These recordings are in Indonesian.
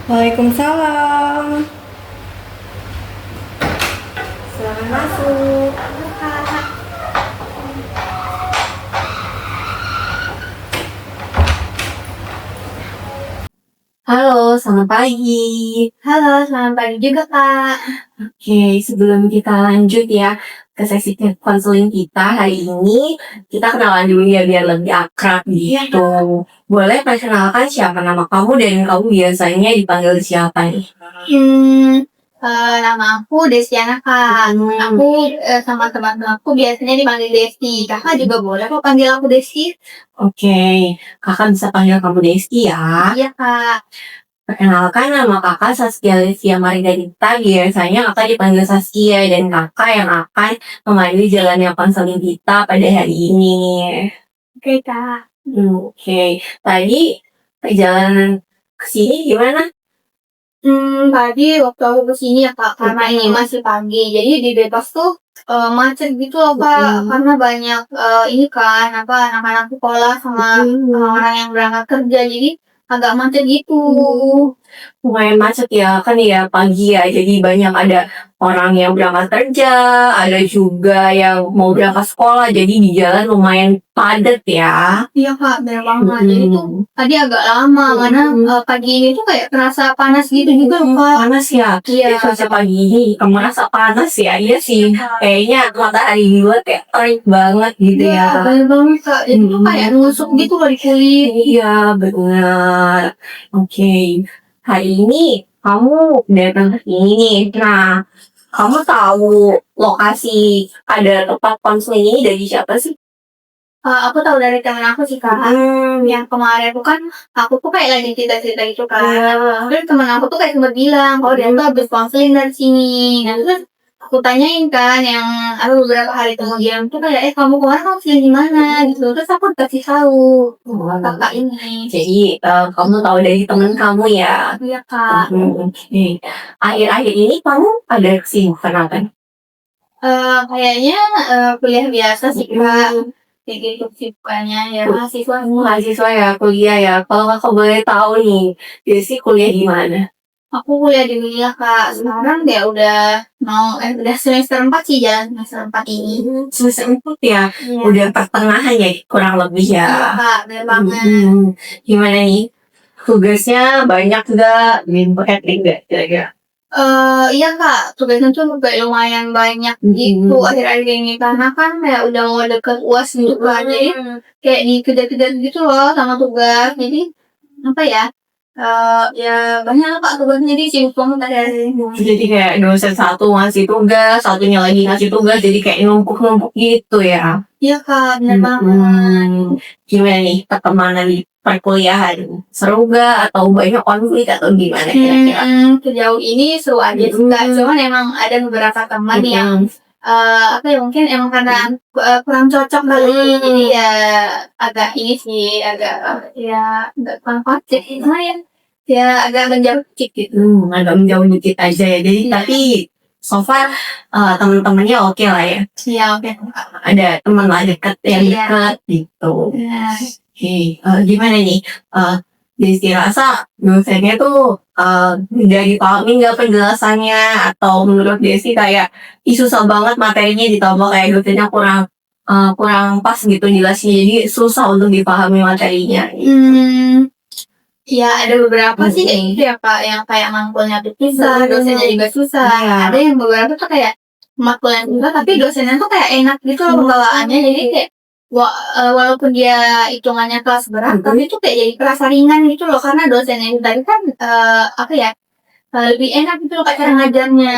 Waalaikumsalam. Selamat masuk. Halo, selamat pagi. Halo, selamat pagi juga, Kak. Oke, sebelum kita lanjut ya ke sesi konseling kita hari ini, kita kenalan dulu ya biar lebih akrab gitu. Boleh perkenalkan siapa nama kamu dan kamu biasanya dipanggil siapa nih? Hmm, Nama aku Desiana, Kak. Aku sama teman-teman aku biasanya dipanggil Desti. Kakak juga boleh kok panggil aku Desti. Oke, kakak bisa panggil kamu Desti ya. Iya, Kak. Perkenalkan nama kakak Saskia Livia Margarita, biasanya kakak dipanggil Saskia dan kakak yang akan memandu jalannya konseling kita pada hari ini. Oke, Kak. Oke, tadi perjalanan ke sini gimana? Tadi waktu aku kesini ya, Kak, karena ini masih pagi. Jadi di Depok tuh macet gitu loh, Kak. Karena banyak ini kan, anak-anak sekolah sama orang yang berangkat kerja. Jadi agak macet gitu. Lumayan macet ya, kan ya pagi ya, jadi banyak ada orang yang berangkat kerja, ada juga yang mau berangkat sekolah, jadi di jalan lumayan padat ya. Iya, Kak, bener banget. Jadi tuh tadi agak lama karena pagi ini tuh kayak terasa panas gitu juga loh, Kak. Panas ya, Iya. jadi cuaca pagi ini merasa panas ya, iya sih. Kayaknya matahari di luar kayak terik banget gitu Iya, ya. bener banget, Kak. Jadi tuh kayak nusuk gitu loh di kulit. Iya, benar. Oke, hari ini kamu datang ke sini nih. Nah, kamu tahu lokasi ada tempat konseling ini dari siapa sih? Aku tahu dari temen aku sih, Kak. Yang kemarin tuh kan aku tuh kayak lagi cerita-cerita gitu kan. Terus temen aku tuh kayak sempet bilang kalau dia tuh habis konseling dari sini. Nah, terus aku tanyain kan yang beberapa hari kemudian tuh kayak kamu kemarin konseling di mana gitu. Terus aku dikasih tahu kakak ini. Jadi, kamu tahu dari temen kamu ya? Iya, Kak. Oke. Akhir-akhir ini kamu ada kesibukan apa nih? Kayaknya kuliah biasa sih, Kak. Kayak gitu kesibukannya ya mahasiswa. Mahasiswa ya, kuliah ya. Kalau kakak boleh tahu nih, Desi kuliah di mana? Aku kuliah di Kuliah, Kak. Sekarang ya udah semester 4 sih, jalan semester 4 ini. Semester 4 ya? Iya. Udah pertengahan ya, kurang lebih ya. Iya, Kak, bener banget. Gimana nih? Tugasnya banyak nggak? Berat nggak kira-kira? Iya, Kak, tugasnya tuh kayak lumayan banyak gitu akhir-akhir ini karena kan kayak udah mau deket UAS gitu kan. Jadi kayak dikejar-kejar gitu loh sama tugas. Jadi apa ya? Ya banyak lah, Kak, tugasnya jadi sibuk banget akhir-akhir ini. Jadi kayak dosen satu ngasih tugas, satunya lagi ngasih tugas, jadi kayak numpuk-numpuk gitu ya. Iya, Kak, bener banget. Gimana nih pertemanan di perkuliahan? Seru gak? Atau banyak konflik atau gimana kira-kira? Sejauh ini seru aja sih, Kak. Cuman emang ada beberapa teman yang mungkin emang karena kurang cocok kali. Jadi ya agak ini sih, agak kurang kocak. Lumayan ya agak menjauh dikit gitu. Agak menjauh dikit aja ya. Jadi tapi so far teman-temannya oke lah ya. Iya, oke. Ada teman lah dekat yang dekat gitu. Gimana nih? Jadi rasa dosennya tuh udah dipahami nggak penjelasannya atau menurut Desi kayak susah banget materinya ditambah kayak dosennya kurang pas gitu jelasnya jadi susah untuk dipahami materinya. Ya ada beberapa sih kayak gitu ya, Kak, yang kayak mangkulnya tuh susah, dosennya juga susah. Ada yang beberapa tuh kayak makulnya susah tapi dosennya tuh kayak enak gitu loh pembawaannya. Jadi kayak walaupun dia hitungannya kelas berat, tapi tuh kayak jadi kerasa ringan gitu loh karena dosennya itu tadi kan lebih enak gitu loh Kak cara ngajarnya.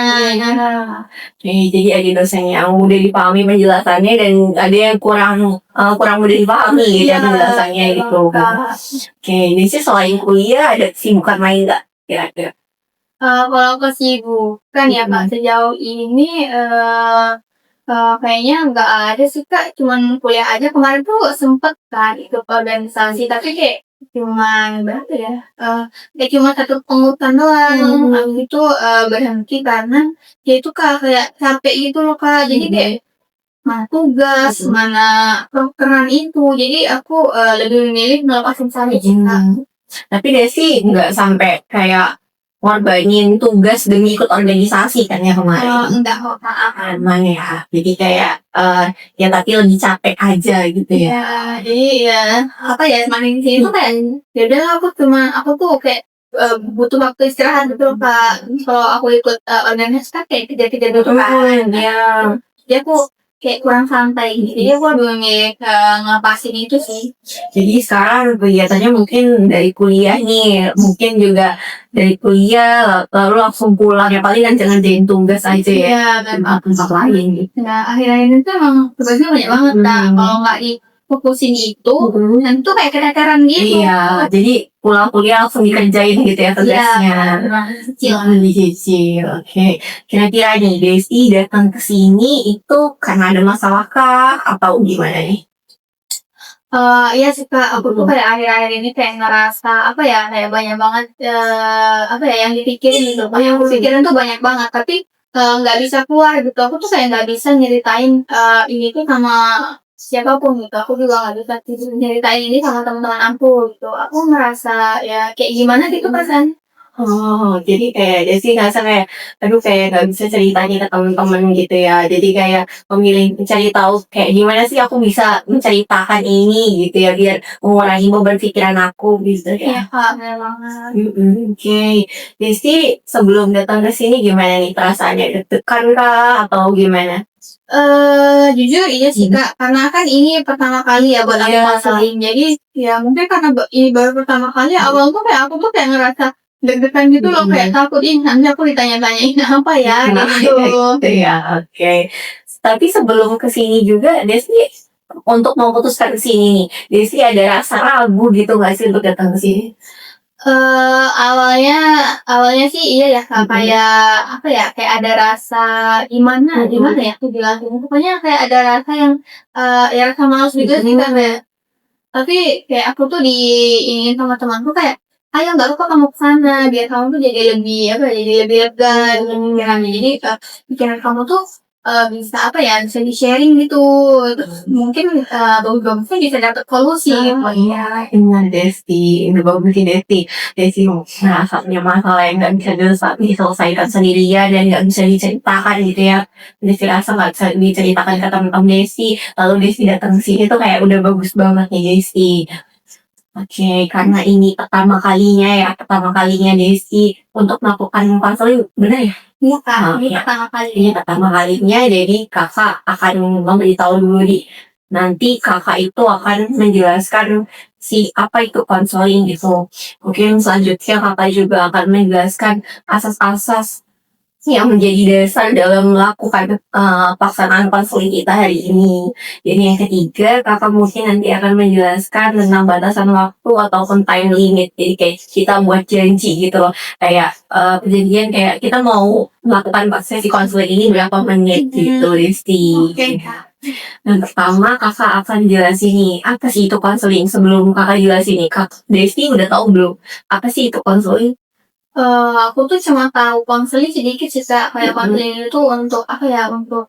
Jadi ada dosen yang mudah dipahami penjelasannya dan ada yang kurang mudah dipahami gitu penjelasannya gitu. Oke, Desi selain kuliah ada kesibukan lain nggak kira-kira? Kalau kesibukan ya Kak sejauh ini kayaknya nggak ada sih Kak, cuman kuliah aja kemarin tuh sempet kan ikut organisasi tapi kayak cuman berapa ya? Kayak cuma satu pungutan doang. Habis itu berhenti karena ya itu Kak kayak capek gitu loh Kak. Jadi kayak mana tugas, mana prokeran itu. Jadi aku lebih memilih ngelepasin saja sih Kak. Tapi Desi nggak sampai kayak ngorbanin tugas demi ikut organisasi kan ya kemarin. Enggak kok Kak. Emang ya, jadi kayak ya tapi lebih capek aja gitu ya. Ya, jadi ya apa ya semakin sini tuh kayak ya udah aku tuh kayak butuh waktu istirahat gitu loh, Kak. Kalau aku ikut organisasi kan kayak kejar-kejar gitu kan. Ya. Jadi aku kayak kurang santai gitu. Jadi aku lebih memilih ngelepasin itu sih. Jadi sekarang kegiatannya mungkin dari kuliah nih, mungkin juga dari kuliah lalu langsung pulang ya paling kan jangan ngerjain tugas aja ya. Iya, dan Tempat lain gitu. nah akhir-akhir ini tuh emang tugasnya banyak banget, Kak. Kalau nggak difokusin itu, dan tuh kayak keteteran gitu. Iya, jadi pulang kuliah langsung dikerjain gitu ya tugasnya. Kecil. Dicicil, oke. Kira-kira nih, Desi datang ke sini itu karena ada masalah kah atau gimana nih? Iya sih Kak, aku tuh kayak akhir-akhir ini kayak ngerasa apa ya, kayak banyak banget apa ya yang dipikirin gitu. Yang aku pikirin tuh banyak banget, tapi nggak bisa keluar gitu. Aku tuh kayak nggak bisa nyeritain ini tuh sama siapapun gitu. Aku juga nggak bisa nyeritain ini sama teman-teman aku gitu. Aku ngerasa ya kayak gimana gitu perasaan. Oh, jadi kayak Desi ngerasa kayak, aduh kayak gak bisa ceritanya ke temen-temen gitu ya. Jadi kayak memilih mencari tahu kayak gimana sih aku bisa menceritakan ini gitu ya, biar mengurangi beban pikiran aku gitu Iya ya. Kak, bener banget. Oke. Desi sebelum datang ke sini gimana nih perasaannya? Deg-degan kah atau gimana? Jujur iya sih Kak, karena kan ini pertama kali ya buat aku Iya. konseling. Jadi ya mungkin karena ini baru pertama kali awal tuh kayak aku tuh kayak ngerasa deg-degan gitu loh, kayak takut ini nanti aku ditanya-tanyain apa ya gitu. Gitu ya, oke. Tapi sebelum ke sini juga, Desi untuk memutuskan ke sini nih, Desi ada rasa ragu gitu nggak sih untuk datang ke sini? Awalnya awalnya sih iya ya Kak, kayak apa ya, kayak ada rasa gimana ya aku jelasin, pokoknya kayak ada rasa yang ya rasa malas gitu sih Kak, kayak tapi kayak aku tuh diingin sama temanku kayak, "Ayo nggak apa-apa kamu ke sana, biar kamu tuh jadi lebih apa ya, jadi lebih lega gitu pikirannya. Jadi pikiran kamu tuh bisa apa ya, bisa di-sharing gitu. Terus mungkin bagus-bagusnya bisa dapet solusi." Oh iya, ingat Desti, udah bagus sih Desti. Desti merasa punya masalah yang nggak bisa diselesaikan sendirian dan nggak bisa diceritakan gitu ya. Desti rasa nggak bisa diceritakan ke teman-teman Desti, lalu Desti datang ke sini tuh kayak udah bagus banget nih Desti. Oke, karena ini pertama kalinya Desi untuk melakukan konseling, benar ya? Iya Kak, ini Iya. pertama kali. Ini pertama kalinya, jadi kakak akan memberitahu dulu nih. Nanti kakak itu akan menjelaskan si apa itu konseling gitu. Mungkin selanjutnya kakak juga akan menjelaskan asas-asas yang menjadi dasar dalam melakukan pelaksanaan konseling kita hari ini. Jadi yang ketiga, kakak mungkin nanti akan menjelaskan tentang batasan waktu ataupun time limit. Jadi kayak kita buat janji gitu loh. Kayak perjanjian kayak kita mau melakukan sesi konseling ini berapa menit gitu, Desti. Oke Kak. Dan pertama kakak akan jelasin nih, apa sih itu konseling? Sebelum kakak jelasin nih, Kak Desti udah tahu belum? Apa sih itu konseling? Aku tuh cuma tahu konseling sedikit sih Kak, kayak konseling itu untuk apa ya, untuk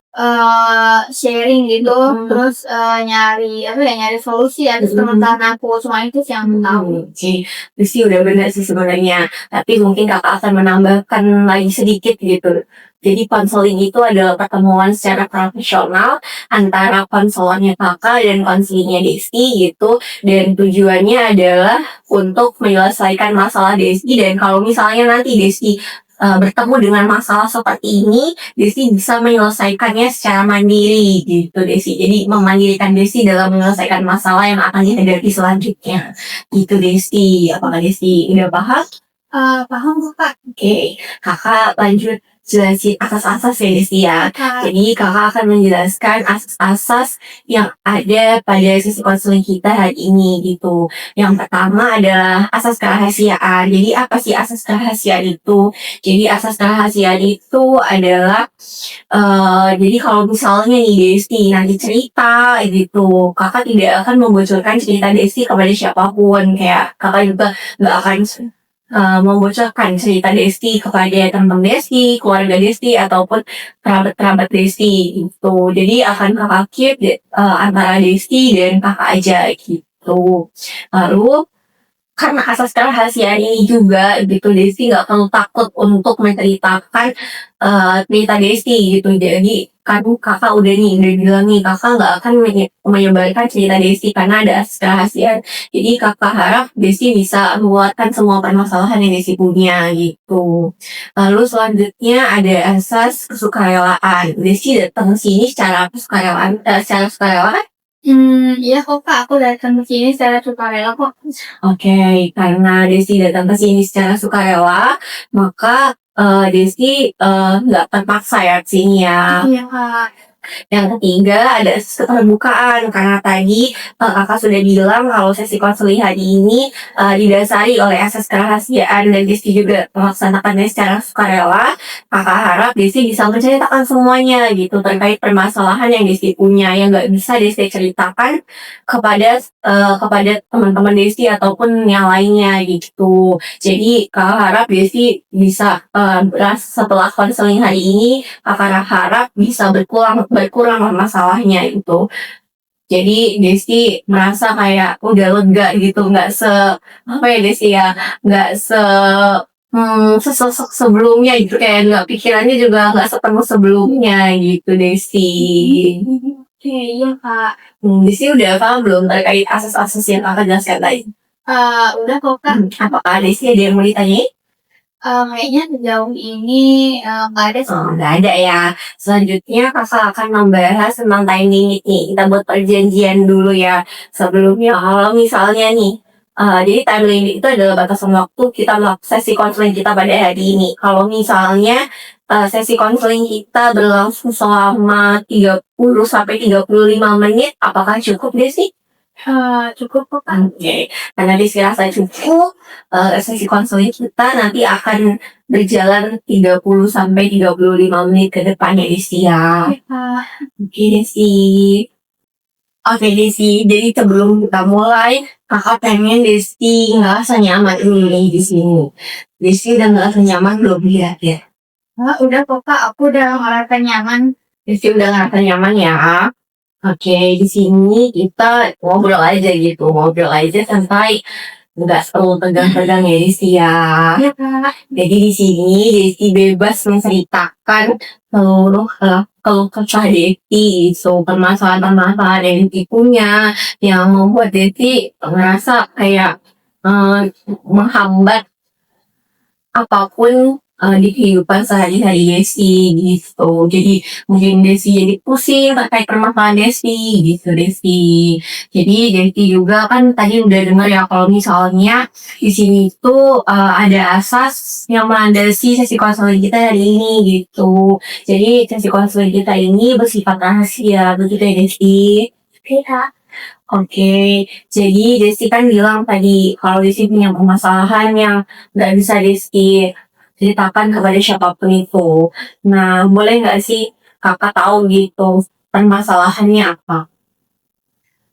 sharing gitu, terus nyari apa ya, nyari solusi atas permasalahan aku, cuma itu sih yang aku tahu. Oke, Desi udah benar sih sebenarnya. Tapi mungkin kakak akan menambahkan lagi sedikit gitu. Jadi konseling itu adalah pertemuan secara profesional antara konselornya kakak dan konselingnya Desi gitu. Dan tujuannya adalah untuk menyelesaikan masalah Desi. Dan kalau misalnya nanti Desi bertemu dengan masalah seperti ini, Desi bisa menyelesaikannya secara mandiri gitu Desi. Jadi memandirikan Desi dalam menyelesaikan masalah yang akan dihadapi selanjutnya. Gitu Desi. Apakah Desi udah paham? Paham kok Kak. Oke, kakak lanjut jelasin asas-asas ya Desi ya. Kak. Jadi kakak akan menjelaskan asas-asas yang ada pada sesi konseling kita hari ini gitu. Yang pertama adalah asas kerahasiaan. Jadi apa sih asas kerahasiaan itu? Jadi asas kerahasiaan itu adalah jadi kalau misalnya nih Desti nanti cerita gitu, kakak tidak akan membocorkan cerita Desti kepada siapapun. Kayak kakak juga nggak akan membocorkan cerita Desti kepada teman Desti, keluarga Desti, ataupun kerabat-kerabat Desti gitu. Jadi akan kakak keep antara Desti dan kakak aja gitu. Lalu karena asas kerahasiaan ini juga gitu, Desti nggak perlu takut untuk menceritakan cerita Desti gitu. Jadi kan kakak udah bilang nih, kakak nggak akan menyebarkan cerita Desti karena ada asas kerahasiaan. Jadi kakak harap Desti bisa mengeluarkan semua permasalahan yang Desti punya gitu. Lalu selanjutnya ada asas kesukarelaan. Desti datang ke sini secara sukarela. Iya kok Kak, aku datang ke sini secara sukarela kok. Oke, karena Desti datang ke sini secara sukarela, maka Desti nggak terpaksa ya ke sini ya. Iya Kak. Yang ketiga ada keterbukaan, karena tadi kakak sudah bilang kalau sesi konseling hari ini didasari oleh asas kerahasiaan dan Desti juga melaksanakannya secara sukarela. Kakak harap Desti bisa menceritakan semuanya gitu terkait permasalahan yang Desti punya yang nggak bisa Desti ceritakan kepada teman-teman Desti ataupun yang lainnya gitu. Jadi kakak harap Desti bisa setelah konseling hari ini kakak harap bisa berkurang masalahnya itu. Jadi Desti merasa kayak udah lega gitu, nggak apa ya Desti ya, nggak sesosok sebelumnya gitu, kayak nggak pikirannya juga nggak sepenuh sebelumnya gitu Desti. Oke, iya Kak. Desti udah paham belum terkait asas-asas yang kakak jelaskan tadi? Udah kok Kak. Apakah Desti ada yang mau ditanyain? Kayaknya sejauh ini nggak ada sih. Nggak ada ya. Selanjutnya kakak akan membahas tentang time limit nih. Kita buat perjanjian dulu ya. Sebelumnya kalau misalnya nih, jadi time limit itu adalah batasan waktu kita melakukan sesi konseling kita pada hari ini. Kalau misalnya sesi konseling kita berlangsung selama 30 sampai 35 menit, apakah cukup deh sih? Cukup kok Kak. Oke, karena dirasa cukup, sesi konseling kita nanti akan berjalan 30 sampai 35 menit ke depannya Desi ya. Oke Kak. Oke Desi. Oke Desi, jadi sebelum kita mulai, kakak pengen Desi ngerasa nyaman nih di sini. Desi udah ngerasa nyaman belum ya? Udah kok Kak, aku udah ngerasa nyaman. Desi udah ngerasa nyaman ya. Oke, di sini kita ngobrol aja santai, nggak perlu tegang-tegang ya Desi ya. Iya Kak. Jadi di sini Desi bebas menceritakan seluruh keluh kesah Desi, so permasalahan-permasalahan yang Desi punya, yang membuat Desi merasa kayak menghambat apapun di kehidupan sehari-hari Desi gitu. Jadi mungkin Desi jadi pusing terkait permasalahan Desi gitu Desi. Jadi Desi juga kan tadi udah dengar ya kalau misalnya di sini tuh ada asas yang melandasi sesi konseling kita hari ini gitu. Jadi sesi konseling kita ini bersifat rahasia begitu ya Desi. Oke Kak. Oke, jadi Desi kan bilang tadi kalau Desi punya permasalahan yang nggak bisa Desi ceritakan kepada siapapun itu. Nah, boleh nggak sih kakak tahu gitu permasalahannya apa?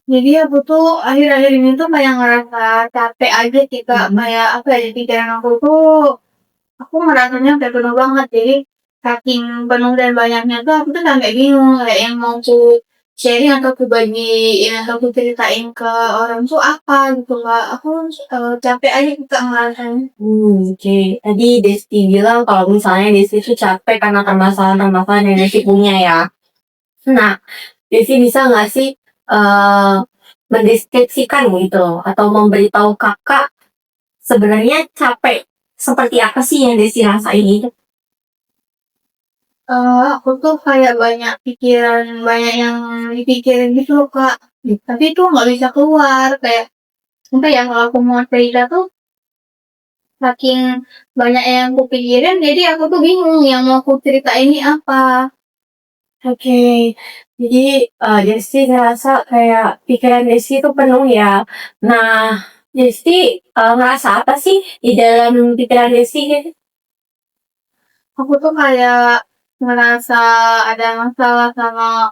Jadi aku tuh akhir-akhir ini tuh kayak ngerasa capek aja sih Kak. Kayak apa ya, di pikiran aku ngerasanya udah penuh banget. Jadi saking penuh dan banyaknya tuh aku tuh sampai bingung kayak yang mau ku sharing atau ku bagiin atau ku ceritain ke orang tuh apa gitu Kak. Aku capek aja gitu ngerasanya. Oke. Tadi Desti bilang kalau misalnya Desti tuh capek karena permasalahan-permasalahan yang Desti punya ya. Nah, Desi bisa nggak sih mendeskripsikan gitu loh, atau memberitahu kakak sebenarnya capek seperti apa sih yang Desi rasain itu? Aku tuh kayak banyak pikiran, banyak yang dipikirin gitu loh Kak. Tapi tuh nggak bisa keluar kayak apa ya, kalau aku mau cerita tuh saking banyak yang aku pikirin, jadi aku tuh bingung yang mau aku cerita ini apa. Oke, jadi Desi ngerasa kayak pikiran Desi itu penuh ya. Nah, Desi ngerasa apa sih di dalam pikiran Desi gitu? Aku tuh kayak ngerasa ada masalah sama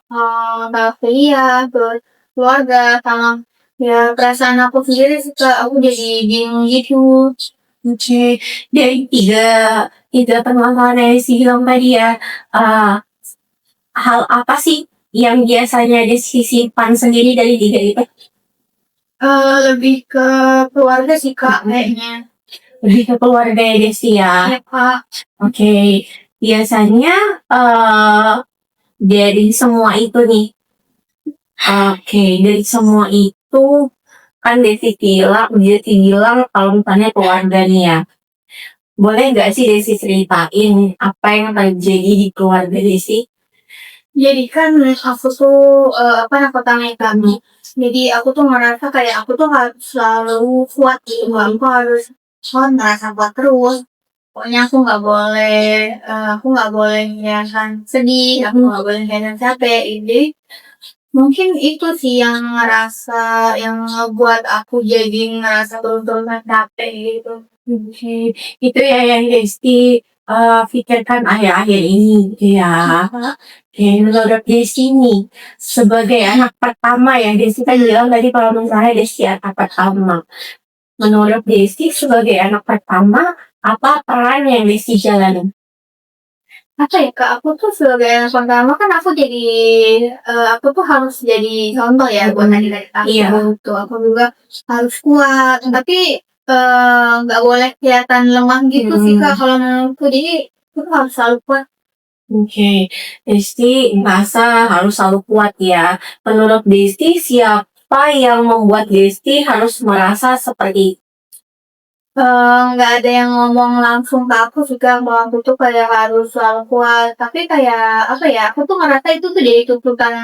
kuliah, terus keluarga, sama ya perasaan aku sendiri sih Kak. Aku jadi bingung gitu. Oke, dari tiga permasalahan yang Desi bilang tadi ya, eh, hal apa sih yang biasanya Desi simpan sendiri dari tiga itu? Lebih ke keluarga sih Kak kayaknya. Lebih ke keluarga ya Desti ya. Ya Kak. Oke. Biasanya dari semua itu nih. Oke, dari semua itu kan Desti bilang kalau misalnya keluarga nih ya. Boleh nggak sih Desi ceritain apa yang terjadi di keluarga Desi? Jadi kan aku tuh aku tanya kami. Jadi aku tuh ngerasa kayak aku tuh harus selalu kuat gitu. Aku harus ngerasa kuat terus. Pokoknya aku nggak boleh kelihatan sedih, aku nggak boleh kelihatan capek. Jadi mungkin itu sih yang ngebuat aku jadi ngerasa terus-terusan capek gitu. Oke, itu ya yang Desti pikirkan akhir-akhir ini gitu ya. Oke, menurut Desti nih, sebagai anak pertama ya, Desti kan bilang tadi kalau misalnya Desti anak pertama. Menurut Desti sebagai anak pertama, apa peran yang Desti jalani? Apa ya Kak, aku tuh sebagai anak pertama kan aku tuh harus jadi contoh ya buat adik-adik aku. Iya. Tuh aku juga harus kuat, tapi nggak boleh kelihatan lemah gitu sih Kak kalau menurutku. Jadi aku tuh harus selalu kuat. Oke, Desti merasa harus selalu kuat ya. Menurut Desti, siapa yang membuat Desti harus merasa seperti itu? Nggak ada yang ngomong langsung ke aku juga kalau aku tuh kayak harus selalu kuat. Tapi kayak apa ya? Aku tuh ngerasa itu tuh jadi tuntutan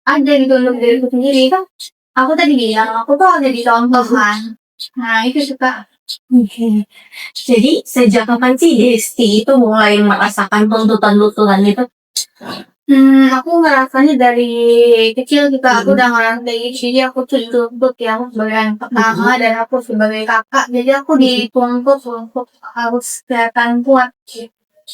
ada gitu untuk diriku sendiri kan. Aku tadi bilang aku tuh harus jadi contoh kan. Nah itu suka. Oke. Jadi sejak kapan sih Desti itu mulai merasakan tuntutan-tuntutan itu? Aku ngerasanya dari kecil juga aku udah ngerasa kayak gitu. Jadi aku tuh dituntut ya aku sebagai anak pertama dan aku sebagai kakak. Jadi aku dituntut untuk harus kelihatan kuat.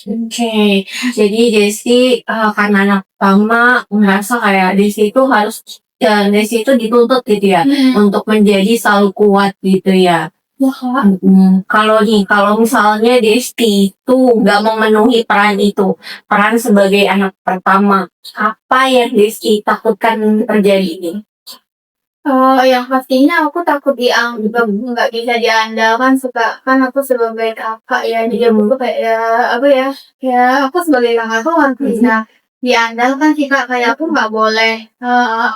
Oke, jadi Desti karena anak pertama merasa kayak Desti itu harus Desti itu dituntut gitu ya untuk menjadi selalu kuat gitu ya. Ya Kak. Kalau misalnya Desti itu nggak memenuhi peran itu, peran sebagai anak pertama, apa yang Desti takutkan terjadi ini? Yang pastinya aku takut dianggap nggak bisa diandalkan suka kan aku sebagai kakak ya jadi aku tuh kayak ya apa ya ya aku sebagai kakak tuh harus bisa diandalkan sih kak kayak aku nggak boleh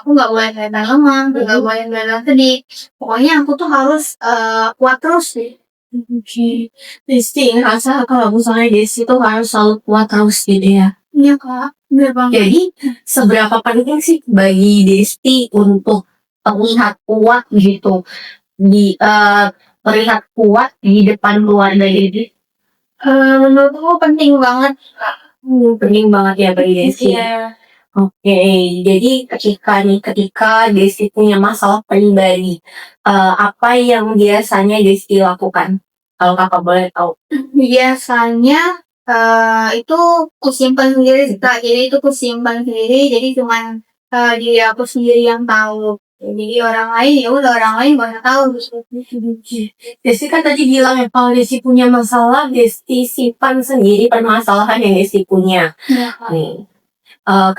kelihatan lemah nggak boleh kelihatan sedih pokoknya aku tuh harus kuat terus sih. Oke, Desti ngerasa kalau misalnya Desti itu harus selalu kuat terus gitu ya. Iya kak bener banget. Jadi seberapa penting sih bagi Desti untuk terlihat kuat gitu terlihat kuat di depan keluarga jadi Menurutku penting banget kak. penting banget ya bagi Desti. Iya. Oke, jadi ketika Desti punya masalah pribadi, apa yang biasanya Desti lakukan? Kalau kakak boleh tahu. Biasanya itu kusimpan sendiri sih Kak. Jadi itu kusimpan sendiri. Jadi cuman diri aku sendiri yang tahu. Jadi orang lain ya udah orang lain gak tahu gitu. Desti kan tadi bilang ya kalau Desti punya masalah, Desti simpan sendiri permasalahan yang Desti punya. Ya, Kak. Nih,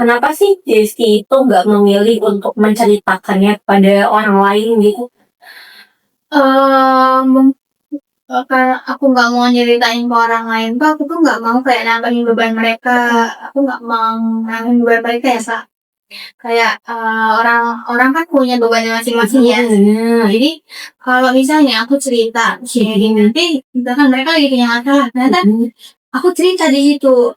kenapa sih Desti itu nggak memilih untuk menceritakannya kepada orang lain gitu? Mungkin karena aku nggak mau nyeritain ke orang lain tuh aku tuh nggak mau kayak nambahin beban mereka. Aku nggak mau nambahin beban mereka ya Kak. Kayak orang kan punya bebannya masing-masing ya. Jadi kalau misalnya aku cerita sharing nanti misalkan mereka lagi punya masalah ternyata aku cerita di situ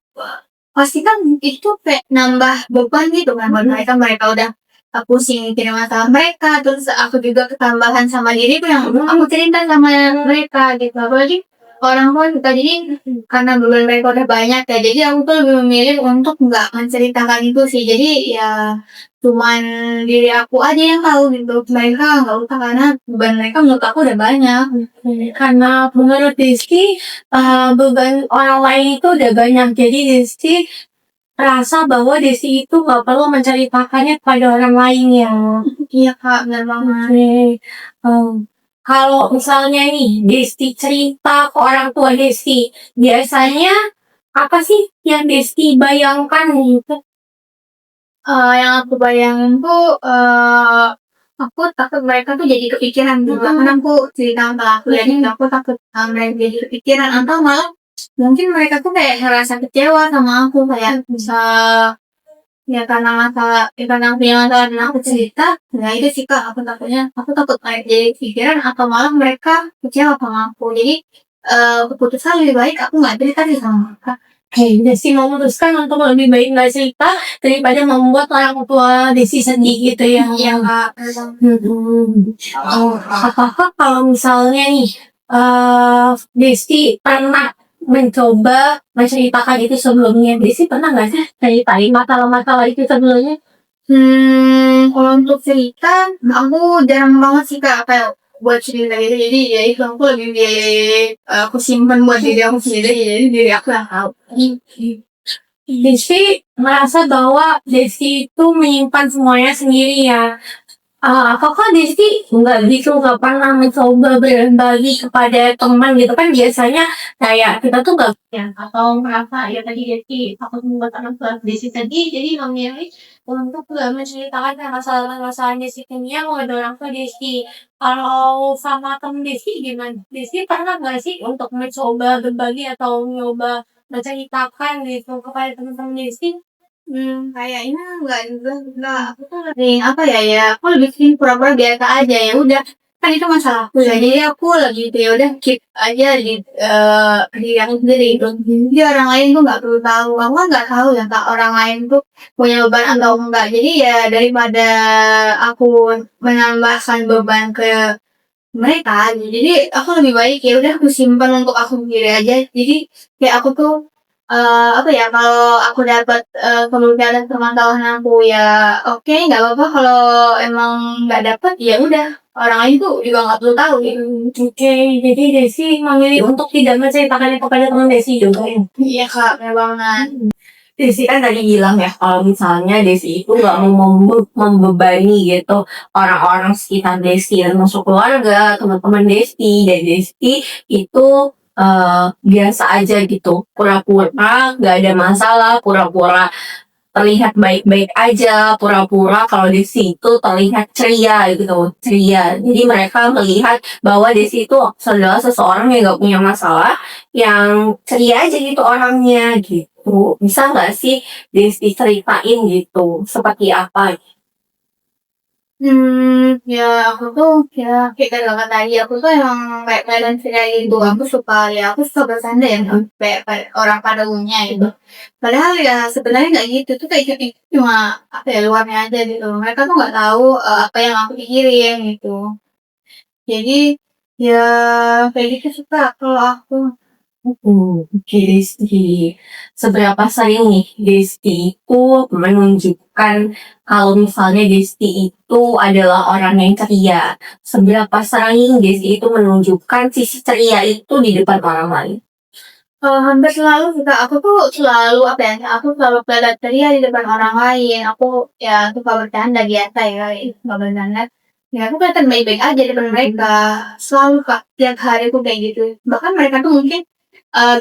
pasti kan itu kayak nambah beban gitu kan buat mereka udah pusing mikirin masalah mereka terus aku juga ketambahan sama diriku yang aku cerita sama mereka gitu apalagi orang tua juga jadi karena beban mereka udah banyak ya jadi aku tuh lebih memilih untuk nggak menceritakan itu sih jadi ya cuman diri aku aja yang tahu gitu mereka nggak usah karena beban mereka menurut aku udah banyak. Karena menurut Rizky, beban orang lain itu udah banyak. Jadi Rizky rasa bahwa Desti itu nggak perlu menceritakannya kepada orang lain ya. Iya kak benar banget. Oke. Kalau misalnya nih Desti cerita ke orang tua Desti, biasanya apa sih yang Desti bayangkan gitu? Yang aku bayangin tuh aku takut mereka tuh jadi kepikiran juga karena aku cerita sama aku ya gitu, aku takut mereka jadi kepikiran atau malah mungkin mereka tuh kayak ngerasa kecewa sama aku kayak bisa ya karena masalah ya karena aku punya masalah dan aku cerita nah itu sih kak aku takutnya aku takut kayak jadi pikiran atau malah mereka kecewa sama aku jadi keputusan lebih baik aku nggak cerita sih sama mereka. Oke, Desi memutuskan untuk lebih baik nggak cerita daripada membuat orang tua Desi sedih gitu ya. Iya kak. Oh, apakah kalau misalnya nih, Desi pernah mencoba menceritakan itu sebelumnya? Desi pernah nggak sih ceritain masalah-masalah itu sebelumnya? Kalau untuk cerita aku jarang banget sih kak kayak buat cerita gitu jadi ya itu aku lebih aku simpan buat diri aku sendiri jadi diri aku yang tahu. Desi merasa bahwa Desi itu menyimpan semuanya sendiri ya. Apakah Desi nggak pernah mencoba berbagi kepada teman gitu kan biasanya kayak kita tuh nggak ya atau merasa ya tadi Desi takut membuat orang tua Desi sedih jadi memilih untuk nggak menceritakan masalah-masalah Desi ke dia kepada orang tua Desi. Kalau sama temen Desi gimana? Desi pernah nggak sih untuk mencoba berbagi atau nyoba menceritakan gitu kepada teman-teman Desi? Kayaknya enggak, aku tuh lebih apa aku lebih sering pura-pura biasa aja, ya udah. Kan itu masalahku ya, jadi aku lagi ya udah keep aja di diri aku sendiri gitu. Jadi orang lain tuh nggak perlu tahu, aku kan nggak tahu ya Kak, orang lain tuh punya beban atau enggak. Jadi ya daripada aku menambahkan beban ke mereka, jadi aku lebih baik ya udah aku simpan untuk aku sendiri aja. Jadi kayak aku tuh apa ya kalau aku dapat pemikiran permasalahan aku ya oke nggak apa-apa kalau emang nggak dapat ya udah orang lain tuh juga nggak perlu tahu gitu. Oke, jadi Desi memilih untuk tidak menceritakannya kepada teman Desi juga ya? Iya kak benar banget. Desi kan tadi bilang ya kalau misalnya Desi itu nggak mau membebani gitu orang-orang sekitar Desi termasuk keluarga, teman-teman Desi dan Desi itu biasa aja gitu pura-pura nggak ada masalah pura-pura terlihat baik-baik aja pura-pura kalau Desi itu terlihat ceria gitu ceria jadi mereka melihat bahwa Desi itu adalah seseorang yang nggak punya masalah yang ceria aja gitu orangnya gitu bisa nggak sih Desi ceritain gitu seperti apa. Ya aku tuh ya kayak kata tadi aku tuh emang kayak kalian sekali itu aku suka bercanda ya kayak orang pada umumnya gitu. Padahal ya sebenarnya nggak gitu tuh kayak gitu cuma apa ya luarnya aja gitu. Mereka tuh nggak tahu apa yang aku pikirin gitu. Jadi ya kayak gitu suka kalau aku. Oke Desti. Seberapa sering nih Desti itu menunjukkan kalau misalnya Desti itu adalah orang yang ceria? Seberapa sering Desti itu menunjukkan sisi ceria itu di depan orang lain? Hampir selalu sih, Kak. Aku tuh selalu apa ya, aku selalu kelihatan ceria di depan orang lain. Aku ya suka bercanda biasa ya, suka bercanda. Ya aku kelihatan baik-baik aja di depan mereka. Selalu Kak, tiap hari aku kayak gitu. Bahkan mereka tuh mungkin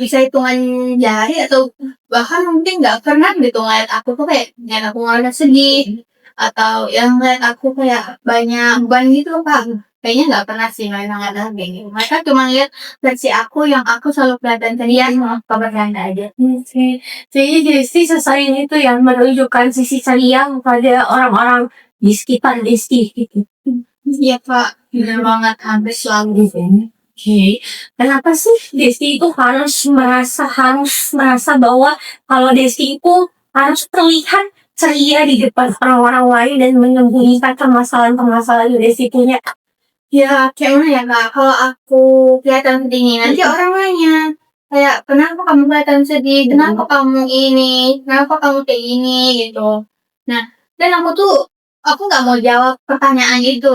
bisa hitungan jari atau bahkan mungkin nggak pernah gitu ngeliat aku tuh kayak ngeliat aku ngerasa sedih atau yang ngeliat aku kayak banyak beban gitu loh, Kak. Kayaknya nggak pernah sih mereka ngeliat aku kayak gitu. Mereka cuma lihat versi aku yang aku selalu kelihatan ceria sama suka bercanda aja. Oke. Jadi Desti sesering itu yang menunjukkan sisi ceria kepada orang-orang di sekitar Desti gitu. Iya Kak, bener banget hampir selalu. Oke, kenapa sih Desti itu harus merasa bahwa kalau Desti itu harus terlihat ceria di depan orang-orang lain dan menyembunyikan permasalahan-permasalahan yang Desti punya? Ya kayak mana ya Kak, kalau aku kelihatan sedih nih, nanti orang nanya kayak kenapa kamu kelihatan sedih, kenapa kamu ini, kenapa kamu kayak gini gitu. Nah, dan aku nggak mau jawab pertanyaan itu.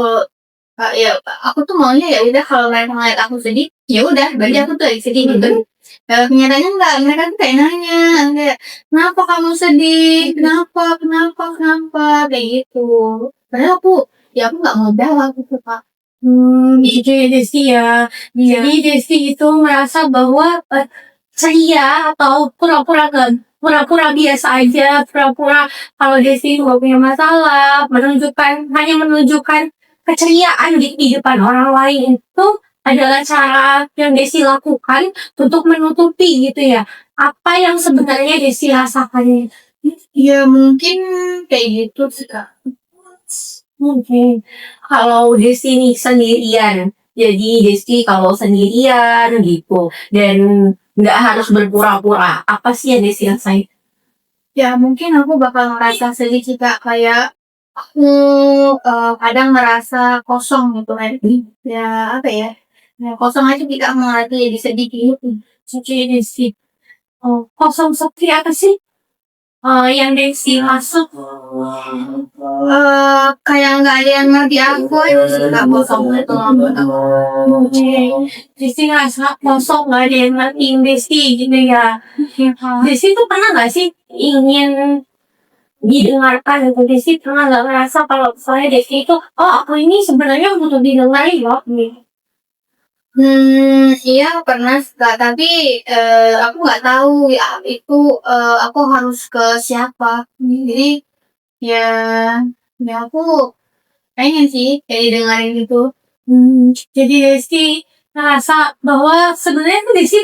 Kak, ya aku tuh maunya ya udah kalau mereka ngeliat aku sedih, ya udah berarti aku tuh lagi sedih gitu. Kenyataannya enggak, mereka tuh kayak nanya kayak kenapa kamu sedih, kenapa kayak gitu. Padahal aku nggak mau jawab gitu Kak. Gitu ya Desti ya. Iya. Jadi Desti itu merasa bahwa ceria atau pura-pura biasa aja, pura-pura kalau Desti nggak punya masalah, hanya menunjukkan keceriaan gitu di depan orang lain itu adalah cara yang Desi lakukan untuk menutupi gitu ya, apa yang sebenarnya Desi rasakan. Ya mungkin kayak gitu sih Kak. Mungkin kalau Desi nih sendirian, jadi Desi kalau sendirian gitu dan nggak harus berpura-pura, apa sih yang Desi rasain? Ya mungkin aku bakal ngerasa sedih sih Kak, kayak aku kadang ngerasa kosong gitu kan. Ya apa ya? Ya kosong aja sih Kak, malah itu jadi sedih gitu. Oke Desi, oh, kosong seperti apa sih yang Desi masuk? Kayak nggak ada yang ngerti aku aja sih Kak, kosong itu buat aku. Oke, Desi ngerasa kosong nggak ada yang ngertiin Desi gitu ya. Desi tuh pernah nggak sih ingin didengarkan gitu? Desi pernah nggak ngerasa kalau misalnya Desi itu, oh aku ini sebenarnya butuh didengarin loh gitu. Iya pernah Kak, tapi aku nggak tahu ya itu aku harus ke siapa. Jadi ya, ya aku pengen sih kayak didengarin gitu. Jadi Desi ngerasa bahwa sebenarnya tuh Desi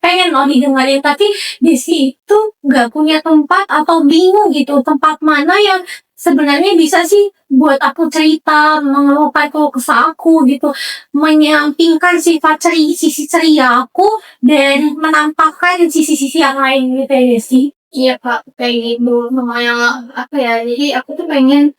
pengen loh didengarin, tapi Desi itu nggak punya tempat atau bingung gitu tempat mana yang sebenarnya bisa sih buat aku cerita, mengeluhkan keluh kesah aku gitu, menyampingkan sisi ceria aku dan menampakkan sisi-sisi yang lain gitu ya Desi. Iya Kak, kayak gitu. Sama yang apa ya? Jadi aku tuh pengen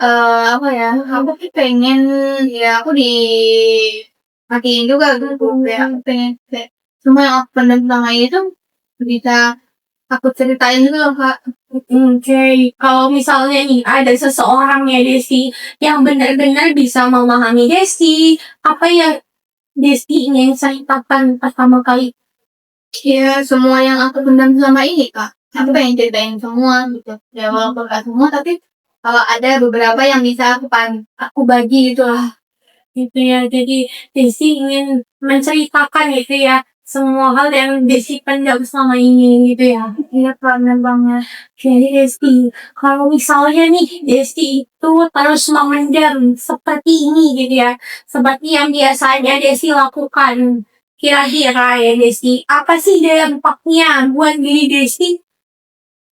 apa ya? Aku tuh pengen ya aku dimatiin juga gitu. Kayak aku pengen kayak semua yang aku pendam selama ini tuh bisa aku ceritain gitu loh Kak. Oke, kalau misalnya nih ada seseorang ya Desi yang benar-benar bisa memahami Desi, apa yang Desi ingin ceritakan pertama kali? Ya semua yang aku pendam selama ini Kak. Aku pengen ceritain semua gitu. Ya walaupun gak semua tapi kalau ada beberapa yang bisa aku bagi gitu lah. Gitu ya, jadi Desi ingin menceritakan gitu ya semua hal yang Desi pendam selama ini gitu ya. Iya Kak, bener banget. Jadi Desi, kalau misalnya nih Desi itu terus memendam seperti ini gitu ya, seperti yang biasanya Desi lakukan, kira-kira ya Desi, apa sih dampaknya buat diri Desi?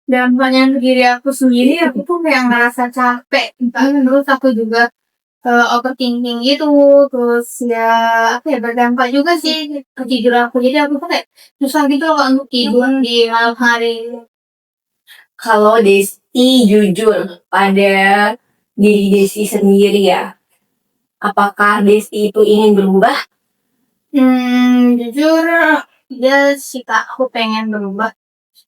Dampaknya untuk diri aku sendiri, aku tuh kayak ngerasa capek. Terus aku juga overthinking gitu. Terus ya apa ya berdampak juga sih ke tidur aku. Jadi aku tuh kayak susah gitu loh untuk tidur di malam hari. Kalau Desi jujur pada diri Desi sendiri ya, apakah Desi itu ingin berubah? Jujur ya sih Kak, aku pengen berubah.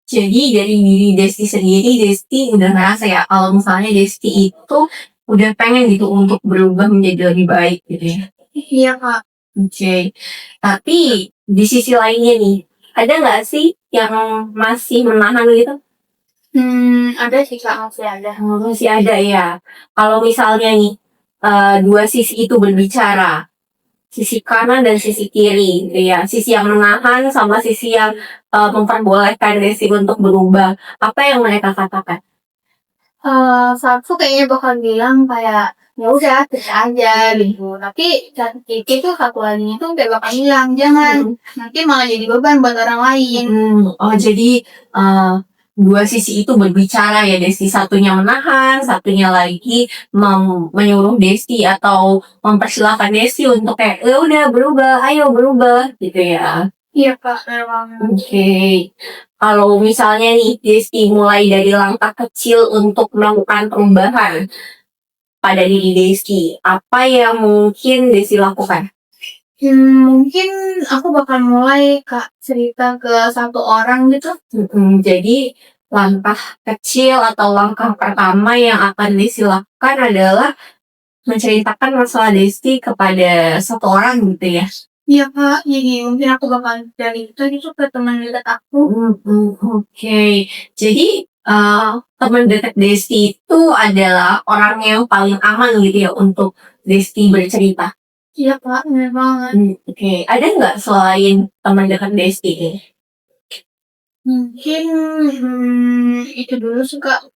Jadi dari diri Desti sendiri, Desti udah ngerasa ya kalau misalnya Desti itu udah pengen gitu untuk berubah menjadi lebih baik gitu ya. Iya Kak. Oke. Tapi di sisi lainnya nih, ada nggak sih yang masih menahan gitu? Ada sih Kak, masih ada. Oh, masih ada ya. Kalau misalnya nih, dua sisi itu berbicara, sisi kanan dan sisi kiri gitu ya, sisi yang menahan sama sisi yang memperbolehkan Desi untuk berubah, apa yang mereka katakan? Satu kayaknya bakal bilang kayak ya udah terus aja gitu. Tapi itu tuh satu lagi itu kayak bakal bilang jangan nanti malah jadi beban buat orang lain. Oh jadi dua sisi itu berbicara ya Desi, satunya menahan, satunya lagi menyuruh Desi atau mempersilahkan Desi untuk kayak ya udah berubah, ayo berubah gitu ya. Iya Kak, benar banget. Oke, kalau misalnya nih Desti mulai dari langkah kecil untuk melakukan perubahan pada diri Desti, apa yang mungkin Desti lakukan? Mungkin aku bakal mulai Kak cerita ke satu orang gitu. Jadi langkah kecil atau langkah pertama yang akan Desti lakukan adalah menceritakan masalah Desti kepada satu orang gitu ya. Iya Kak, jadi mungkin aku bakal dari itu gitu ke teman dekat aku. Oke, jadi teman dekat Desti itu adalah orang yang paling aman gitu ya untuk Desti bercerita. Iya Kak, benar banget. Oke, ada nggak selain teman dekat Desti? Mungkin itu dulu sih Kak.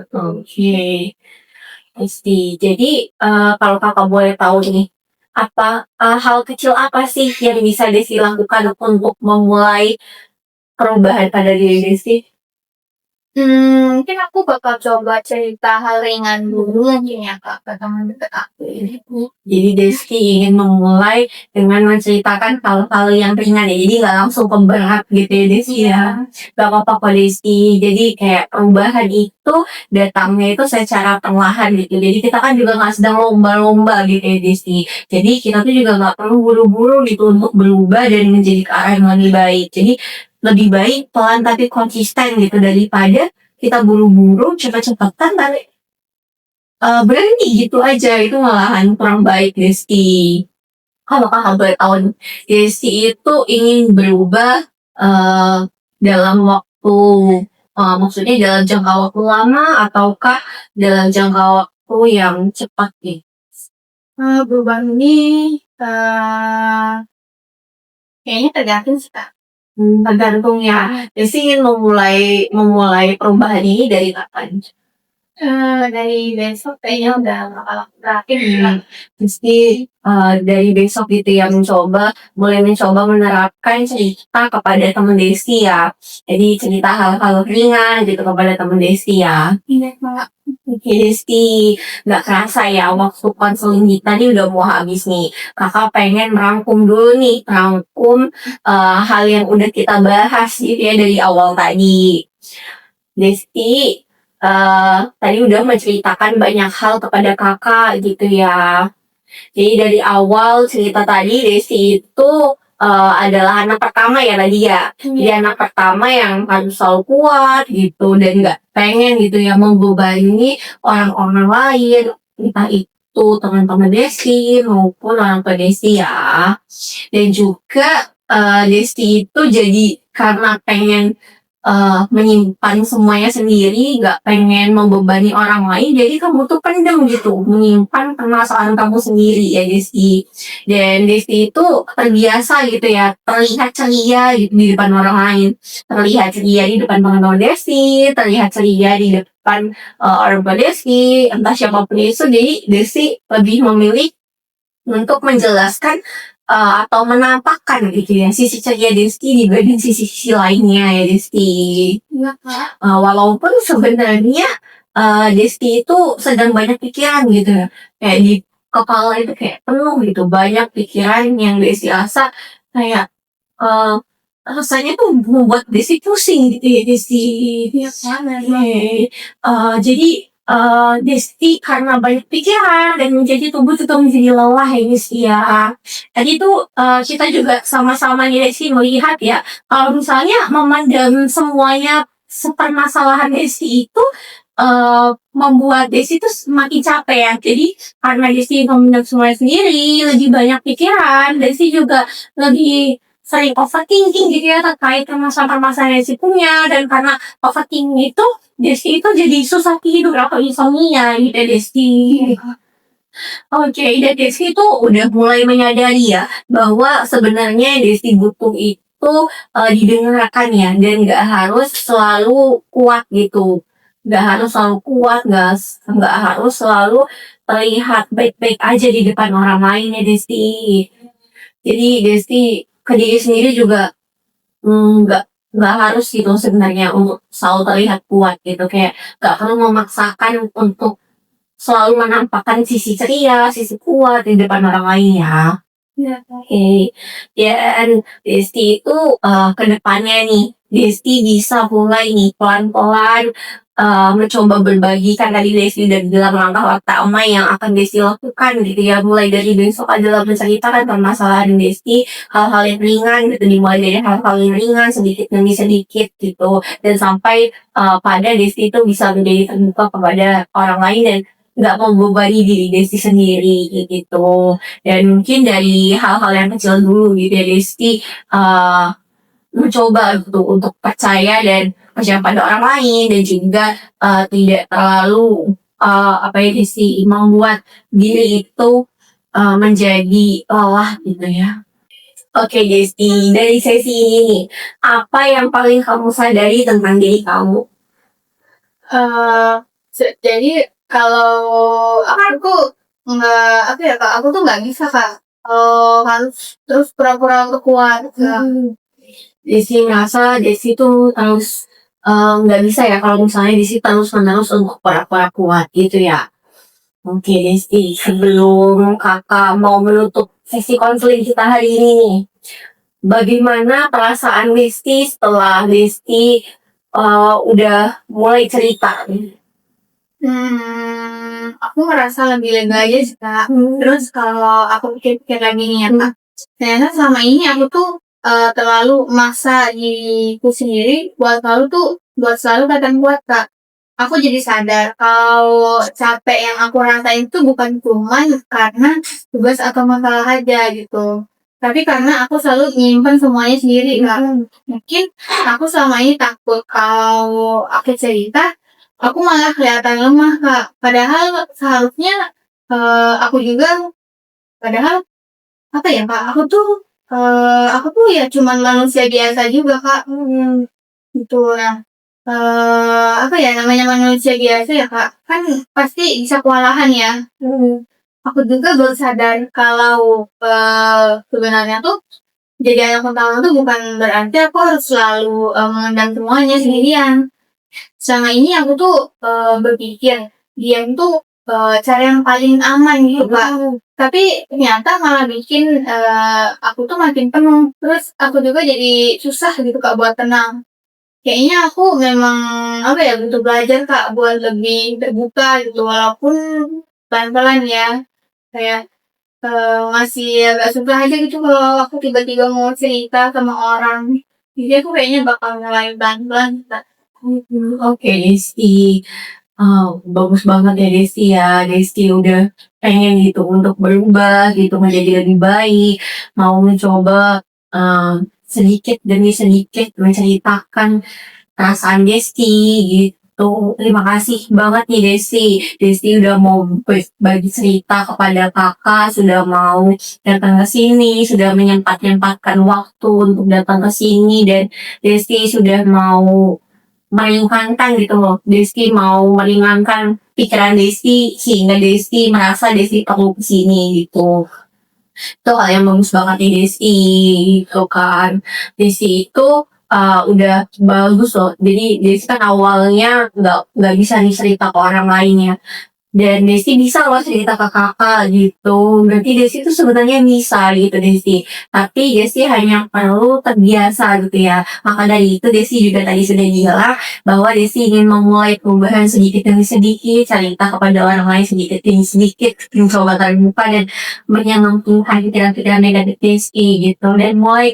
Oke. Pasti. Jadi kalau kakak boleh tahu nih, apa hal kecil apa sih yang bisa Desti lakukan untuk memulai perubahan pada diri Desti? Mungkin aku bakal coba cerita hal ringan dulu mungkin ya Kak, ke teman dekat aku ini. Jadi Desti ingin memulai dengan menceritakan hal-hal yang ringan ya. Jadi nggak langsung ke berat gitu ya Desti ya. Gak apa-apa kok Desti. Jadi kayak perubahan itu datangnya itu secara perlahan gitu. Jadi kita kan juga nggak sedang lomba-lomba gitu ya Desti. Jadi kita tuh juga nggak perlu buru-buru gitu untuk berubah dan menjadi ke arah yang lebih baik. Jadi lebih baik pelan tapi konsisten gitu daripada kita buru-buru cepet-cepetan tapi berhenti gitu aja itu malahan kurang baik Desti. Kalau kakak boleh tahu nih, Desti itu ingin berubah dalam waktu maksudnya dalam jangka waktu lama ataukah dalam jangka waktu yang cepat nih? Berubah ini kayaknya tergantung sih Kak. Tergantung ya. Desti ingin memulai perubahan ini dari kapan? Dari besok kayaknya udah bakal aku terapin sih Kak. Mesti dari besok gitu ya mulai mencoba menerapkan cerita kepada teman Desti ya. Jadi cerita hal-hal ringan gitu kepada teman Desti ya. Iya Kak. Oke Desti, nggak kerasa ya waktu konseling kita nih udah mau habis nih. Kakak pengen merangkum dulu nih, merangkum hal yang udah kita bahas gitu ya dari awal tadi. Desti tadi udah menceritakan banyak hal kepada kakak gitu ya. Jadi dari awal cerita tadi Desti itu adalah anak pertama ya tadi ya. Jadi anak pertama yang harus selalu kuat gitu dan nggak pengen gitu ya membebani orang-orang lain, entah itu teman-teman Desti maupun orang tua Desti ya. Dan juga Desti itu jadi karena pengen menyimpan semuanya sendiri, nggak pengen membebani orang lain, jadi kamu tuh pendem gitu, menyimpan permasalahan kamu sendiri ya Desti. Dan Desti itu terbiasa gitu ya, terlihat ceria gitu di depan orang lain, terlihat ceria di depan teman-teman Desti, terlihat ceria di depan orang tua Desti, entah siapapun itu, jadi Desti lebih memilih untuk menjelaskan atau menampakkan gitu ya sisi ceria Desti dibanding sisi-sisi lainnya ya Desti. Iya Kak. Walaupun sebenarnya Desti itu sedang banyak pikiran gitu ya. Kayak di kepala itu kayak penuh gitu banyak pikiran yang Desti rasa kayak eh, rasanya tuh membuat Desti pusing gitu ya Desti. Iya Kak. Jadi Desti karena banyak pikiran dan menjadi tubuh itu menjadi lelah ya Desti ya. Tadi tuh kita juga sama-sama nih Desti melihat ya kalau misalnya memandang semuanya sepermasalahan Desti itu membuat Desti tuh semakin capek ya. Jadi karena Desti memandang semuanya sendiri, lebih banyak pikiran, Desti juga lebih sering overthinking gitu ya terkait permasalahan-permasalahan yang Desti punya dan karena overthinking itu Desti itu jadi susah tidur atau insomnia gitu ya Desti. Oke, dan Desti itu udah mulai menyadari ya bahwa sebenarnya yang Desti butuh itu didengarkan ya dan nggak harus selalu kuat gitu. Nggak harus selalu kuat, nggak harus selalu terlihat baik-baik aja di depan orang lain ya Desti. Jadi Desti ke diri sendiri juga nggak harus gitu sebenarnya untuk selalu terlihat kuat gitu kayak nggak perlu memaksakan untuk selalu menampakkan sisi ceria, sisi kuat di depan orang lain ya. Iya Kak. Oke, dan Desti itu ke depannya nih, Desti bisa mulai nih pelan-pelan mencoba berbagi kan tadi Desti dari dalam langkah pertama yang akan Desti lakukan gitu ya. Mulai dari besok adalah menceritakan permasalahan Desti, hal-hal yang ringan gitu, dimulai dari hal-hal yang ringan sedikit demi sedikit gitu. Dan sampai pada Desti itu bisa menjadi terbuka kepada orang lain dan nggak membebani diri Desti sendiri gitu. Dan mungkin dari hal-hal yang kecil dulu gitu ya Desti mencoba gitu untuk percaya dan percaya pada orang lain dan juga tidak terlalu apa ya Desti membuat diri itu menjadi lelah gitu ya. Oke Desti, dari sesi ini apa yang paling kamu sadari tentang diri kamu? Jadi Kalau aku nggak apa ya kak, aku tuh nggak bisa kak. Harus terus pura-pura untuk kuat. Desi merasa Desi tuh terus nggak bisa ya kalau misalnya Desi terus menerus untuk pura-pura kuat gitu ya. Oke Desi, sebelum kakak mau menutup sesi konseling kita hari ini nih, bagaimana perasaan Desi setelah Desi udah mulai cerita? Aku ngerasa lebih lega aja sih kak. Terus kalau aku pikir-pikir lagi nih ya kak, ternyata selama ini aku tuh terlalu maksa diriku sendiri buat selalu kelihatan kuat kak. Aku jadi sadar kalau capek yang aku rasain itu bukan cuma karena tugas atau masalah aja gitu. Tapi karena aku selalu nyimpen semuanya sendiri kak. Mungkin aku selama ini takut kalau aku cerita, aku malah kelihatan lemah kak. Padahal seharusnya aku juga, padahal apa ya kak? Aku tuh ya cuman manusia biasa juga kak. Gitu nah. Apa ya namanya manusia biasa ya kak? Kan pasti bisa kewalahan ya. Aku juga baru sadar kalau sebenarnya tuh jadi anak pertama tuh bukan berarti aku harus selalu mengendam semuanya sendirian. Selama ini aku tuh berpikir diam tuh cara yang paling aman gitu kak. Tapi ternyata malah bikin aku tuh makin penuh. Terus aku juga jadi susah gitu kak buat tenang. Kayaknya aku memang apa ya butuh belajar kak buat lebih terbuka gitu walaupun pelan-pelan ya. Kayak masih agak susah aja gitu kalau aku tiba-tiba mau cerita sama orang. Jadi aku kayaknya bakal mulai pelan-pelan kak. Oke Desi, bagus banget ya Desi ya. Desi udah pengen gitu untuk berubah gitu menjadi lebih baik, mau mencoba sedikit demi sedikit menceritakan perasaan Desi gitu. Terima kasih banget nih Desi. Desi udah mau bagi cerita kepada kakak, sudah mau datang ke sini, sudah menyempatkan waktu untuk datang ke sini dan Desi sudah mau meringankan gitu loh. Desi mau meringankan pikiran Desi sehingga Desi merasa Desi perlu kesini gitu. Itu hal yang bagus banget nih Desi gitu kan. Desi itu udah bagus loh. Jadi Desi kan awalnya nggak bisa nih cerita ke orang lain ya. Dan Desi bisa loh cerita ke kakak gitu. Berarti Desi tuh sebenarnya bisa gitu Desi. Tapi Desi hanya perlu terbiasa gitu ya. Maka dari itu Desi juga tadi sudah bilang bahwa Desi ingin memulai perubahan sedikit demi sedikit. Cerita kepada orang lain sedikit demi sedikit. Mencoba terbuka dan menyampaikan pikiran-pikiran negatif Desi gitu. Dan mulai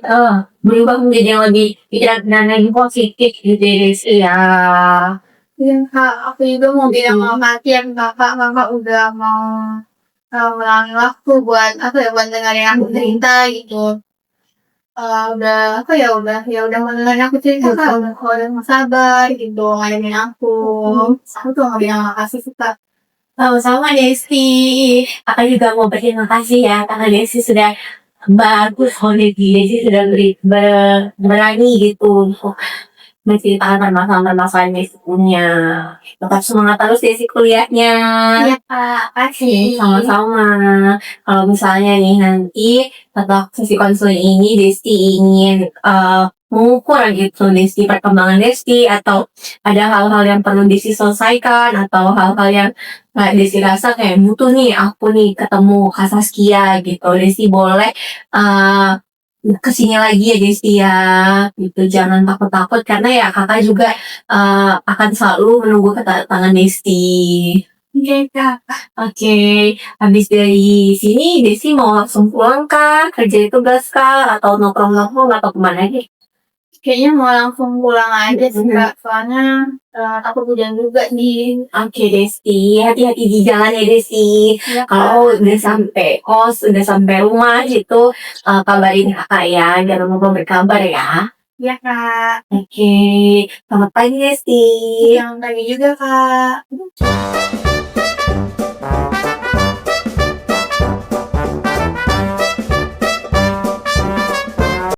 berubah menjadi yang lebih pikiran-pikiran yang positif gitu Desi ya. Iya kak, aku juga mau bilang makasih ya kakak, kakak udah mau meluangin waktu buat apa ya buat dengerin aku cerita gitu. Udah mau dengerin aku cerita kak, udah mau sabar gitu ngajarin aku. Aku tuh mau bilang makasih sih kak. Sama-sama Desi. Aku juga mau berterima kasih ya karena Desi sudah bagus kondisi Desi sudah berani gitu untuk menceritakan permasalahan-permasalahan Desi punya. Tetap semangat terus Desi kuliahnya. Iya kak, kasih. Sama-sama. Kalau misalnya nih nanti setelah sesi konseling ini Desi ingin mengukur gitu Desi perkembangan Desi atau ada hal-hal yang perlu Desi selesaikan atau hal-hal yang Desi rasa kayak butuh nih aku nih ketemu Kak Saskia gitu. Desi boleh kesini lagi ya Desi ya gitu, jangan takut-takut karena ya kakak juga akan selalu menunggu kedatangan Desi. Iya kak. Oke, habis dari sini Desi mau langsung pulang kah? Kerja tugas kah? Atau nongkrong-nongkrong atau kemana nih? Kayaknya mau langsung pulang aja sih kak, soalnya takut hujan juga nih. Oke Desi, hati-hati di jalan ya Desi. Iya kak. Kalau udah sampai kos, udah sampai rumah gitu, kabarin kakak ya, jangan lupa berkabar ya. Iya kak. Oke, selamat pagi Desi. Selamat pagi juga kak.